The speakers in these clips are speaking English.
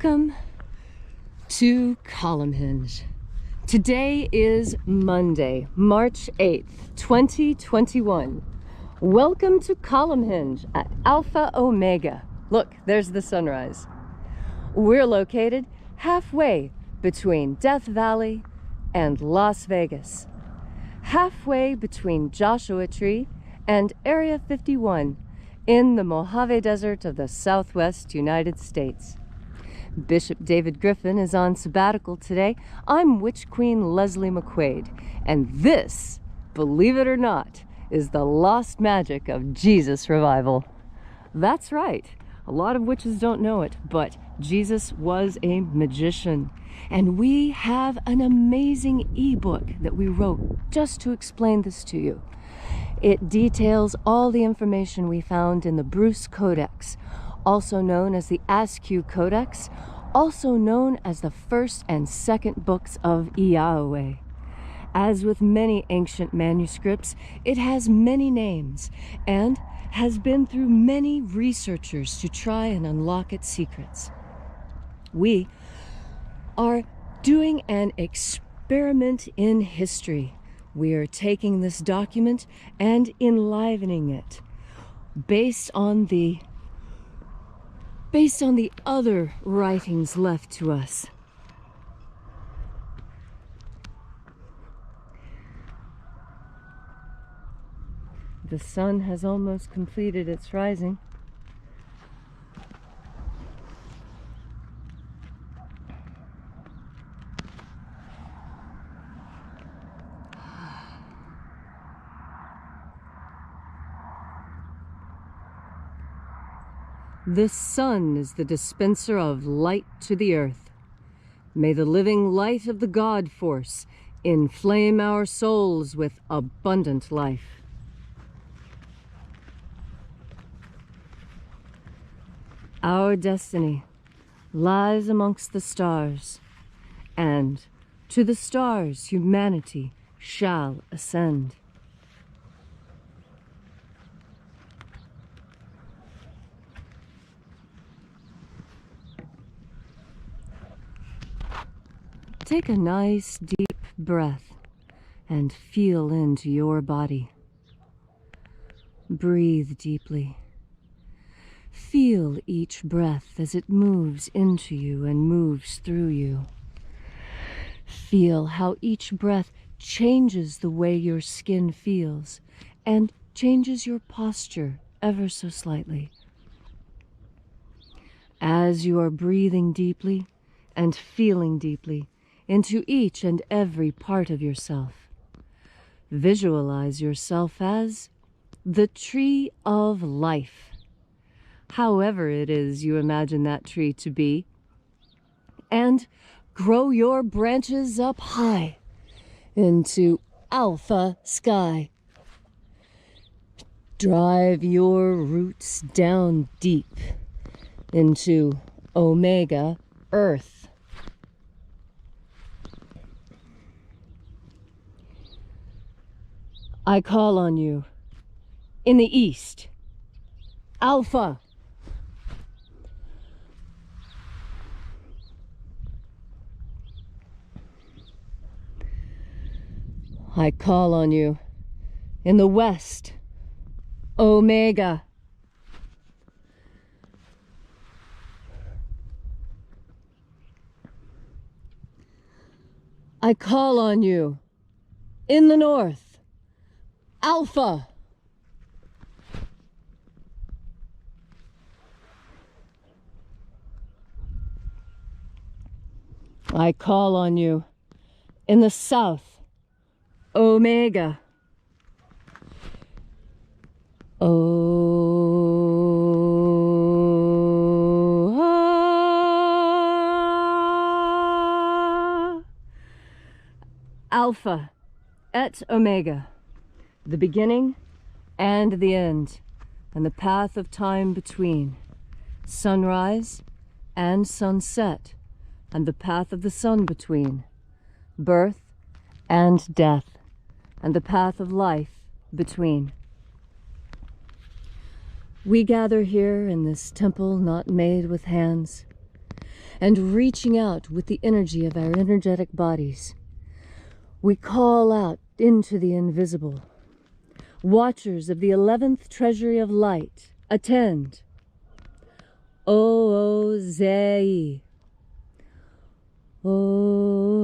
Welcome to Column Hinge. Today is Monday, March 8th, 2021. Welcome to Column Hinge at Alpha Omega. Look, there's the sunrise. We're located halfway between Death Valley and Las Vegas. Halfway between Joshua Tree and Area 51 in the Mojave Desert of the Southwest United States. Bishop David Griffin is on sabbatical today. I'm Witch Queen Leslie McQuade, and this, believe it or not, is the lost magic of Jesus revival. That's right. A lot of witches don't know it, but Jesus was a magician. And we have an amazing ebook that we wrote just to explain this to you. It details all the information we found in the Bruce Codex, also known as the Askew Codex, also known as the first and second books of Yahweh. As with many ancient manuscripts, it has many names and has been through many researchers to try and unlock its secrets. We are doing an experiment in history. We are taking this document and enlivening it based on the other writings left to us. The sun has almost completed its rising. This sun is the dispenser of light to the earth. May the living light of the God force inflame our souls with abundant life. Our destiny lies amongst the stars, and to the stars humanity shall ascend. Take a nice deep breath and feel into your body. Breathe deeply. Feel each breath as it moves into you and moves through you. Feel how each breath changes the way your skin feels and changes your posture ever so slightly. As you are breathing deeply and feeling deeply into each and every part of yourself, visualize yourself as the tree of life. However it is you imagine that tree to be, and grow your branches up high into alpha sky. Drive your roots down deep into omega earth. I call on you in the east, Alpha. I call on you in the west, Omega. I call on you in the north, Alpha. I call on you in the south, Omega. Alpha et Omega, the beginning and the end, and the path of time between, sunrise and sunset, and the path of the sun between, birth and death, and the path of life between. We gather here in this temple not made with hands, and reaching out with the energy of our energetic bodies. We call out into the invisible. Watchers of the 11th Treasury of Light, attend. O-O-Zei. O-Zei.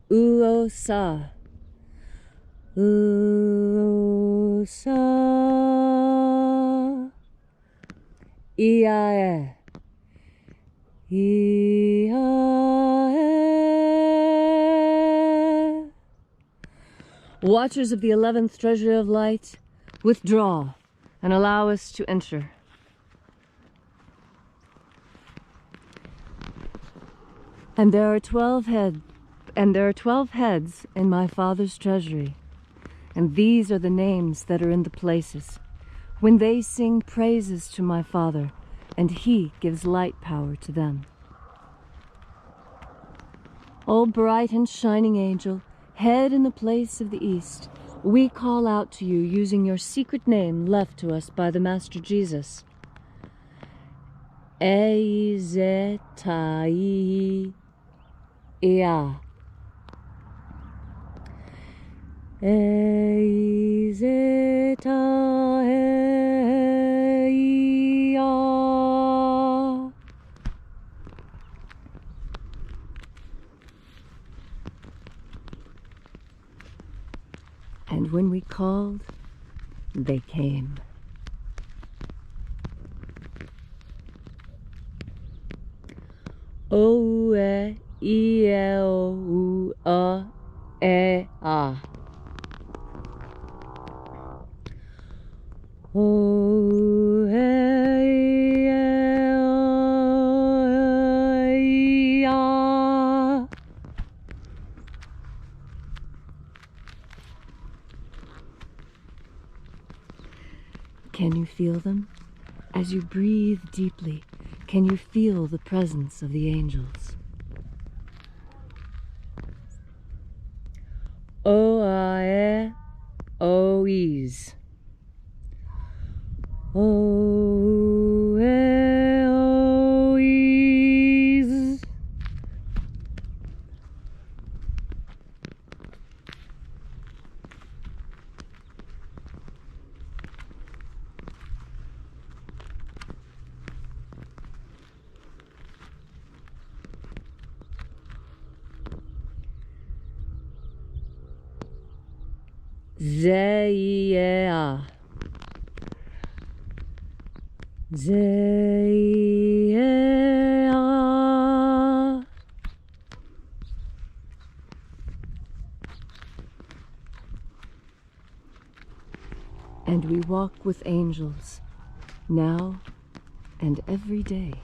U-O-Sa. U-O-Sa. I-A-E. I-A-E. Watchers of the 11th Treasury of Light, withdraw and allow us to enter. And there are 12 heads in my Father's treasury, and these are the names that are in the places. When they sing praises to my Father, and he gives light power to them. O bright and shining angel, head in the place of the east, we call out to you using your secret name left to us by the Master Jesus. Eizetai. Ea. Eizetai. And when we called, they came. O-E. I-E-O-U-A-E-A. O-E-O-E-A. Can you feel them? As you breathe deeply, can you feel the presence of the angels? O-I-E-O-E's. O-E-O-E's. Zeia. Zeia. And we walk with angels, now and every day.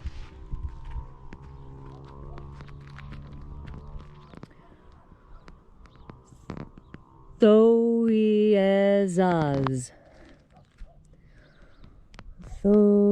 Thoiezaz. Thoiezaz.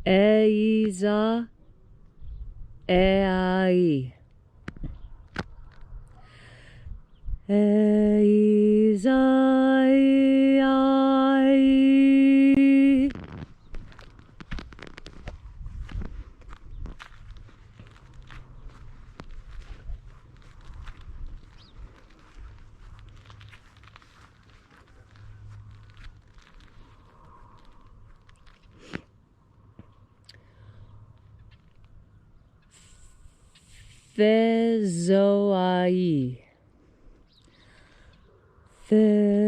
Eiza. Ei. Eizai. Thezoai. Thezoai.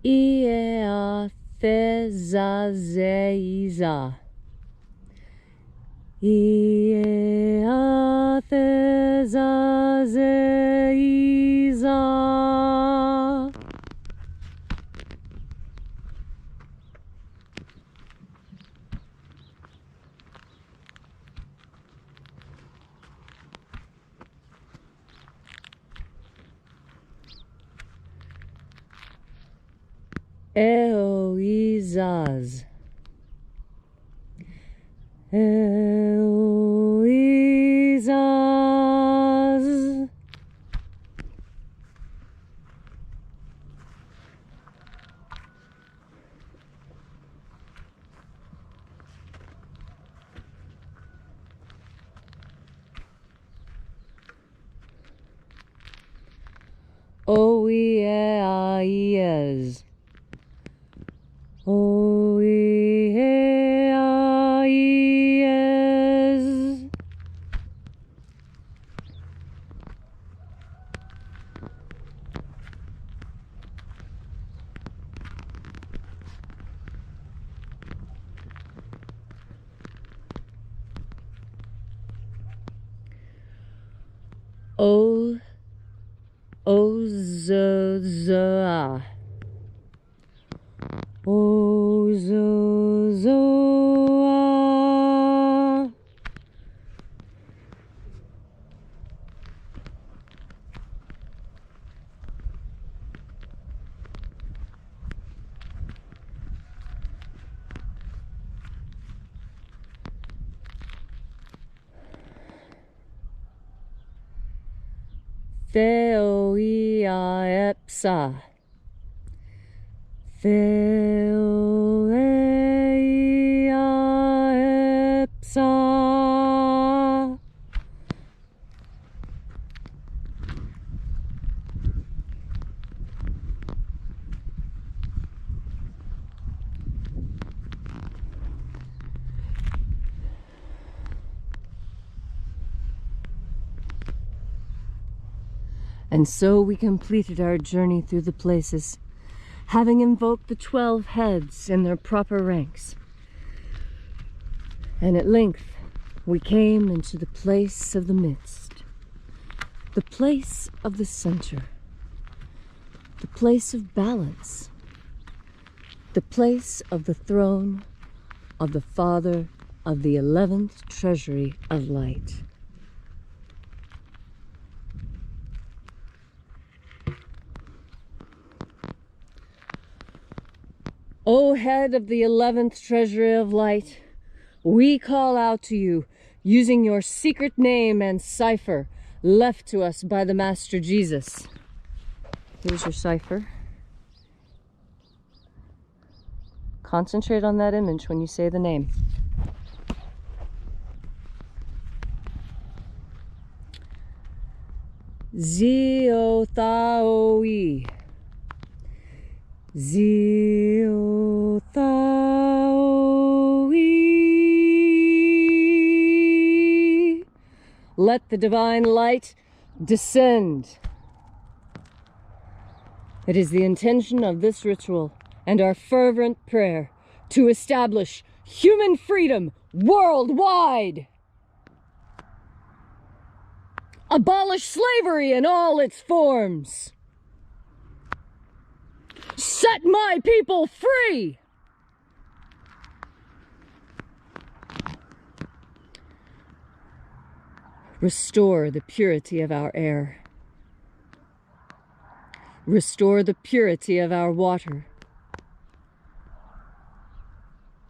Iea Thezazeiza. Iea Thezazeiza. Eoizaz. Eoizaz. Oieaiez. Oieaiez. Ozozoa. Ozozoa. Theoia epsa. Theoia epsa. And so we completed our journey through the places, having invoked the 12 heads in their proper ranks. And at length we came into the place of the midst, the place of the center, the place of balance, the place of the throne of the Father of the 11th Treasury of Light. O head of the 11th Treasury of Light, we call out to you using your secret name and cipher left to us by the Master Jesus. Here's your cipher. Concentrate on that image when you say the name. Ziotaoi. Ziotaoi. Let the divine light descend. It is the intention of this ritual and our fervent prayer to establish human freedom worldwide. Abolish slavery in all its forms. Set my people free. Restore the purity of our air. Restore the purity of our water.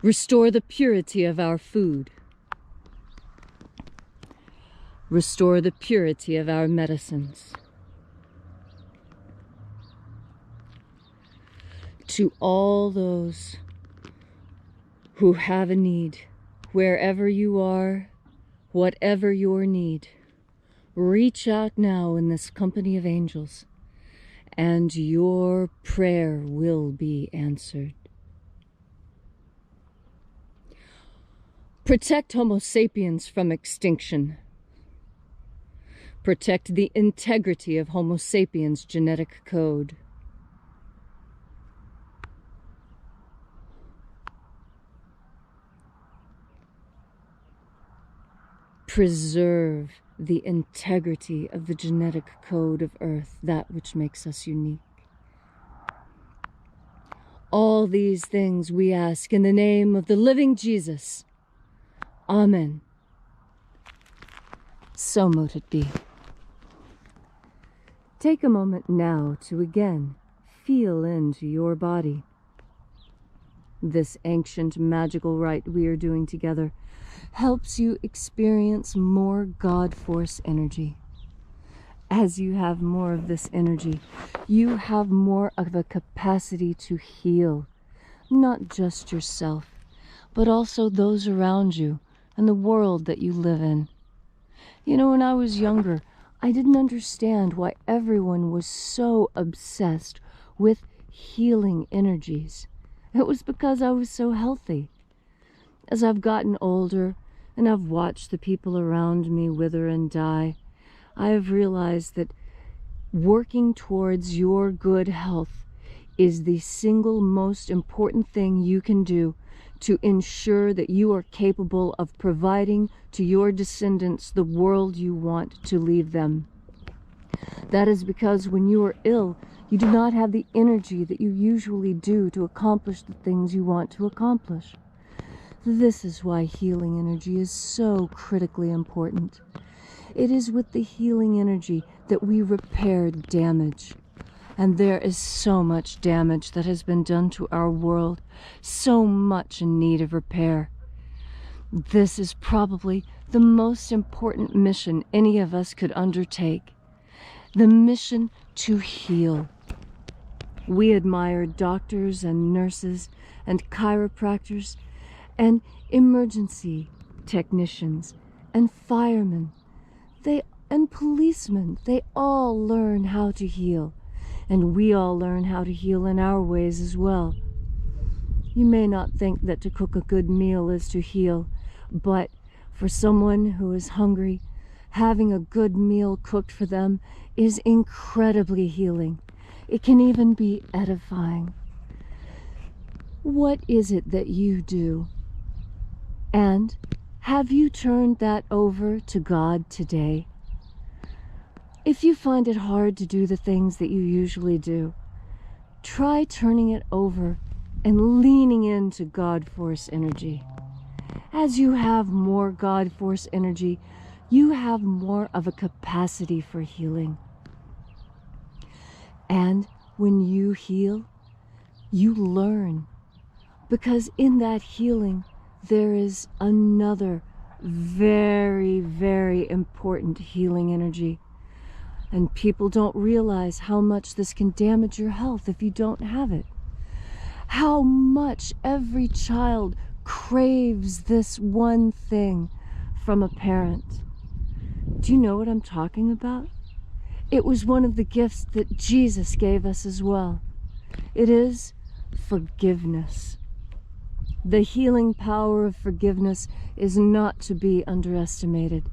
Restore the purity of our food. Restore the purity of our medicines. To all those who have a need, wherever you are, whatever your need, reach out now in this company of angels, and your prayer will be answered. Protect Homo sapiens from extinction. Protect the integrity of Homo sapiens' genetic code. preserve the integrity of the genetic code of Earth, that which makes us unique. All these things we ask in the name of the living Jesus. Amen. So mote it be. Take a moment now to again feel into your body. This ancient magical rite we are doing together helps you experience more God Force energy. As you have more of this energy, you have more of a capacity to heal, not just yourself, but also those around you and the world that you live in. You know, when I was younger, I didn't understand why everyone was so obsessed with healing energies. It was because I was so healthy. As I've gotten older and I've watched the people around me wither and die, I have realized that working towards your good health is the single most important thing you can do to ensure that you are capable of providing to your descendants the world you want to leave them. That is because when you are ill, you do not have the energy that you usually do to accomplish the things you want to accomplish. This is why healing energy is so critically important. It is with the healing energy that we repair damage. And there is so much damage that has been done to our world, so much in need of repair. This is probably the most important mission any of us could undertake. The mission to heal. We admire doctors and nurses and chiropractors and emergency technicians and firemen and policemen. They all learn how to heal, and we all learn how to heal in our ways as well. You may not think that to cook a good meal is to heal, but for someone who is hungry, having a good meal cooked for them is incredibly healing. It can even be edifying. What is it that you do? And have you turned that over to God today? If you find it hard to do the things that you usually do, try turning it over and leaning into God Force energy. As you have more God Force energy, you have more of a capacity for healing. And when you heal, you learn. Because in that healing, there is another very, very important healing energy. And people don't realize how much this can damage your health if you don't have it. How much every child craves this one thing from a parent. Do you know what I'm talking about? It was one of the gifts that Jesus gave us as well. It is forgiveness. The healing power of forgiveness is not to be underestimated.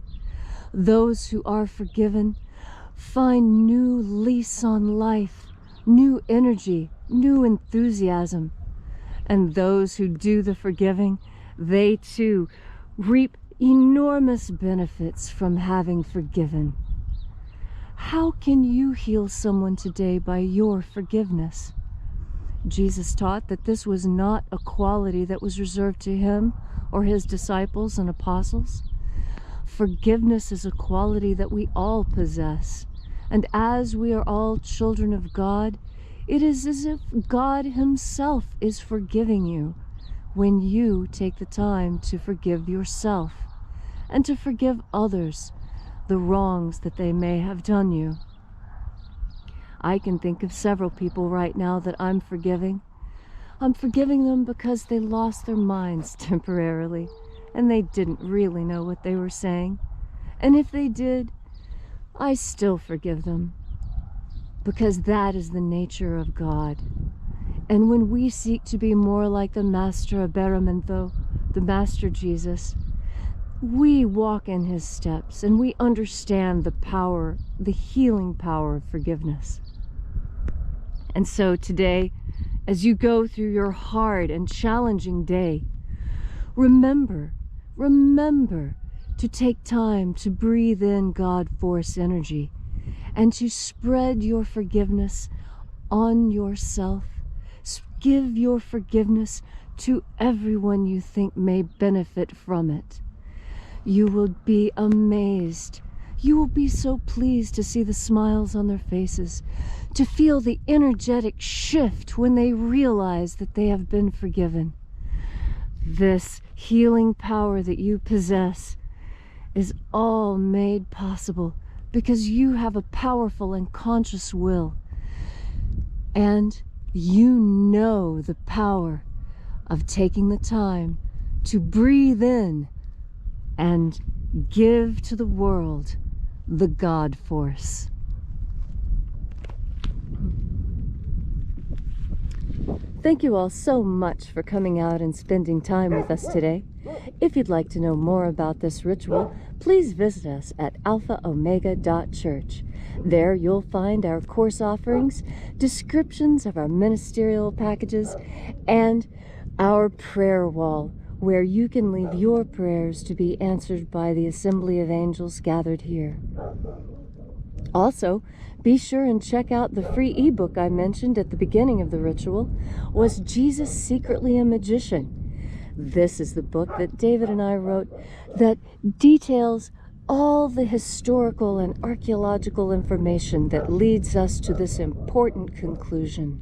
Those who are forgiven find new lease on life, new energy, new enthusiasm. And those who do the forgiving, they too reap enormous benefits from having forgiven. How can you heal someone today by your forgiveness? Jesus taught that this was not a quality that was reserved to him or his disciples and apostles. Forgiveness is a quality that we all possess. And as we are all children of God, it is as if God himself is forgiving you when you take the time to forgive yourself and to forgive others the wrongs that they may have done you. I can think of several people right now that I'm forgiving. I'm forgiving them because they lost their minds temporarily and they didn't really know what they were saying. And if they did, I still forgive them, because that is the nature of God. And when we seek to be more like the Master Aberamento, the Master Jesus, we walk in his steps and we understand the power, the healing power of forgiveness. And so today, as you go through your hard and challenging day, remember to take time to breathe in God Force energy and to spread your forgiveness on yourself. Give your forgiveness to everyone you think may benefit from it. You will be amazed. You will be so pleased to see the smiles on their faces, to feel the energetic shift when they realize that they have been forgiven. This healing power that you possess is all made possible because you have a powerful and conscious will. And you know the power of taking the time to breathe in and give to the world the God Force. Thank you all so much for coming out and spending time with us today. If you'd like to know more about this ritual, please visit us at alphaomega.church. There you'll find our course offerings, descriptions of our ministerial packages, and our prayer wall, where you can leave your prayers to be answered by the assembly of angels gathered here. Also, be sure and check out the free ebook I mentioned at the beginning of the ritual, Was Jesus Secretly a Magician? This is the book that David and I wrote that details all the historical and archaeological information that leads us to this important conclusion.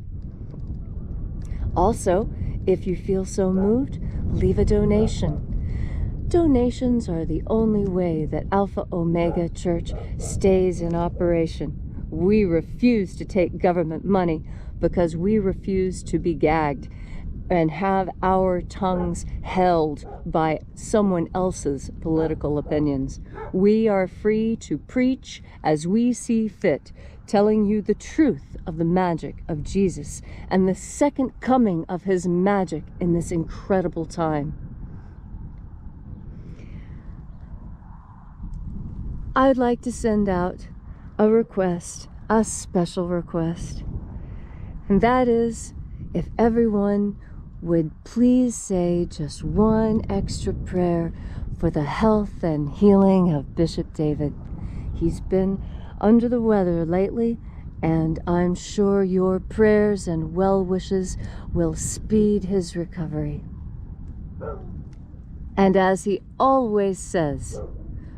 Also, if you feel so moved, leave a donation. Donations are the only way that Alpha Omega Church stays in operation. We refuse to take government money because we refuse to be gagged and have our tongues held by someone else's political opinions. We are free to preach as we see fit, telling you the truth of the magic of Jesus and the second coming of his magic in this incredible time. I'd like to send out a request, a special request, and that is if everyone would please say just one extra prayer for the health and healing of Bishop David. He's been under the weather lately, and I'm sure your prayers and well wishes will speed his recovery. And as he always says,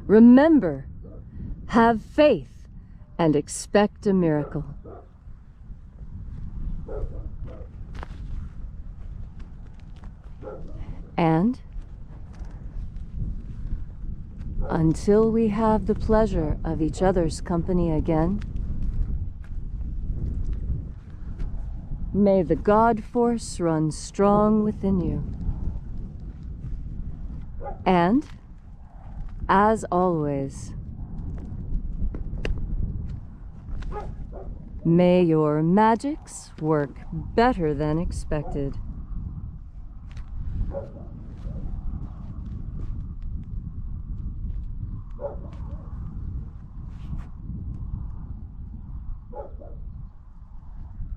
remember, have faith and expect a miracle. And until we have the pleasure of each other's company again, may the God Force run strong within you. And, as always, may your magics work better than expected.